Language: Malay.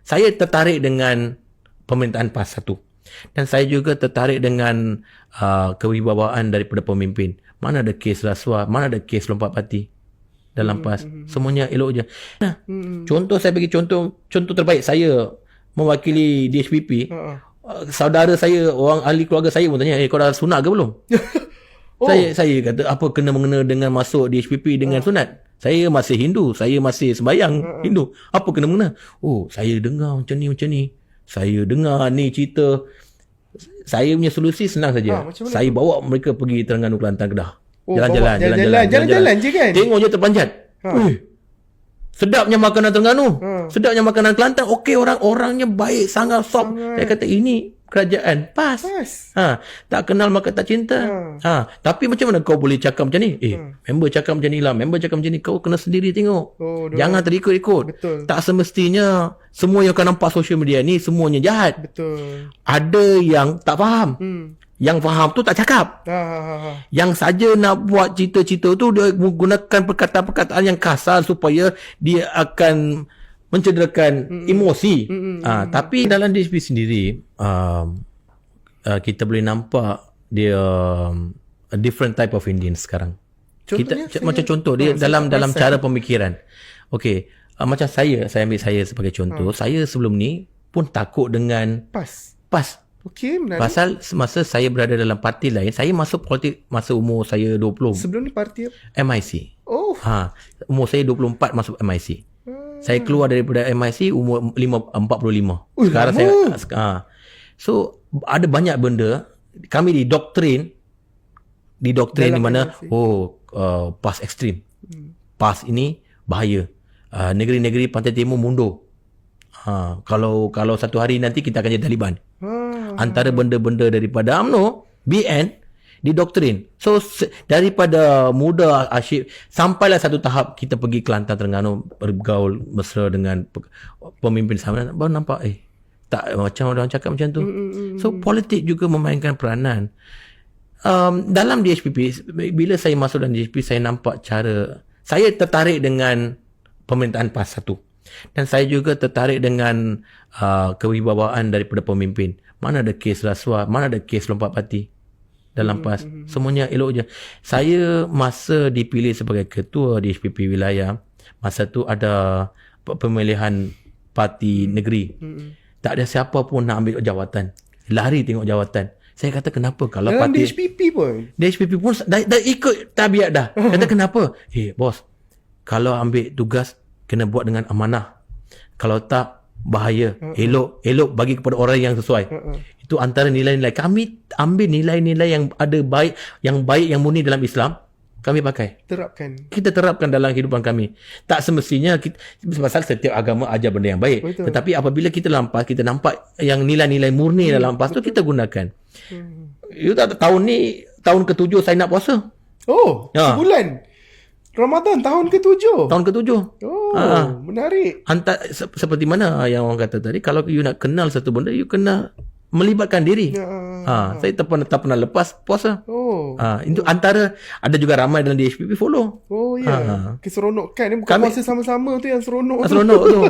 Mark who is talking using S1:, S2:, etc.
S1: Saya tertarik dengan pemerintahan PAS 1. Dan saya juga tertarik dengan kewibawaan daripada pemimpin. Mana ada kes rasuah, mana ada kes lompat parti dalam PAS. Semuanya elok je. Nah, contoh saya bagi contoh terbaik saya mewakili DHPP. Saudara saya, orang ahli keluarga saya pun tanya, kau dah sunat ke belum? Saya kata, apa kena-mengena dengan masuk DHPP dengan sunat? Saya masih Hindu, saya masih sembahyang Hindu. Apa kena-mengena? Saya dengar macam ni. Saya dengar ni cerita. Saya punya solusi senang saja. Saya bawa mereka pergi Terengganu, Kelantan, Kedah. Jalan-jalan
S2: je kan.
S1: Tengok je terpanjat. Sedapnya makanan Terengganu. Sedapnya makanan Kelantan. Okey, orang-orangnya baik, sangat soft. Saya kata ini kerajaan PAS. Tak kenal maka tak cinta. Tapi macam mana kau boleh cakap macam ni? Member cakap macam ni lah, member cakap macam ni. Kau kena sendiri tengok. Jangan terikut-ikut. Tak semestinya semua yang kau nampak social media ni semuanya jahat. Ada yang tak faham. Yang faham tu tak cakap. Yang saja nak buat cerita-cerita tu dia menggunakan perkataan-perkataan yang kasar supaya dia akan mencederakan emosi. Tapi dalam DHP sendiri kita boleh nampak dia a different type of Indian sekarang. Contohnya, macam contoh dia dalam cara pemikiran. Okey, macam saya ambil saya sebagai contoh. Saya sebelum ni pun takut dengan PAS.
S2: Okey, menarik.
S1: Pasal semasa saya berada dalam parti lain, saya masuk politik masa umur saya 20.
S2: Sebelum ni parti apa?
S1: MIC. Umur saya 24 masuk MIC. Saya keluar daripada MIC umur 45. Sekarang saya so ada banyak benda kami didoktrin di mana PAS ekstrim. PAS ini bahaya. Negeri-negeri pantai timur mundur. Kalau satu hari nanti kita akan jadi Taliban. Antara benda-benda daripada UMNO, BN didoktrin. So daripada muda asyik sampailah satu tahap kita pergi Kelantan, Terengganu, bergaul mesra dengan pemimpin sama, baru nampak tak macam orang cakap macam tu. So politik juga memainkan peranan. Dalam DHPP, bila saya masuk dalam DHPP, saya nampak cara, saya tertarik dengan pemerintahan PAS 1. Dan saya juga tertarik dengan kewibawaan daripada pemimpin. Mana ada kes rasuah, mana ada kes lompat parti dalam PAS. Semuanya elok je. Saya masa dipilih sebagai ketua DHPP wilayah, masa tu ada pemilihan parti negeri. Tak ada siapa pun nak ambil jawatan. Lari tengok jawatan. Saya kata kenapa kalau
S2: dalam
S1: parti DHPP pun dah ikut tabiat dah. Kata kenapa? Bos, kalau ambil tugas kena buat dengan amanah. Kalau tak bahaya. Elok bagi kepada orang yang sesuai. Itu antara nilai-nilai. Kami ambil nilai-nilai yang ada baik, yang murni dalam Islam, kami pakai. Kita terapkan dalam kehidupan kami. Tak semestinya pasal setiap agama ajar benda yang baik. Tetapi apabila kita lampas, kita nampak yang nilai-nilai murni dalam PAS tu kita gunakan. You tak tahun ni tahun ke-7 saya nak puasa.
S2: Sebulan. Ramadan tahun ke-7. Menarik.
S1: Seperti mana yang orang kata tadi, kalau you nak kenal satu benda, you kena melibatkan diri. Saya tak pernah lepas puasa. Itu antara, ada juga ramai dalam DHPP follow.
S2: Keseronokan. Bukan puasa sama-sama tu yang seronok tu.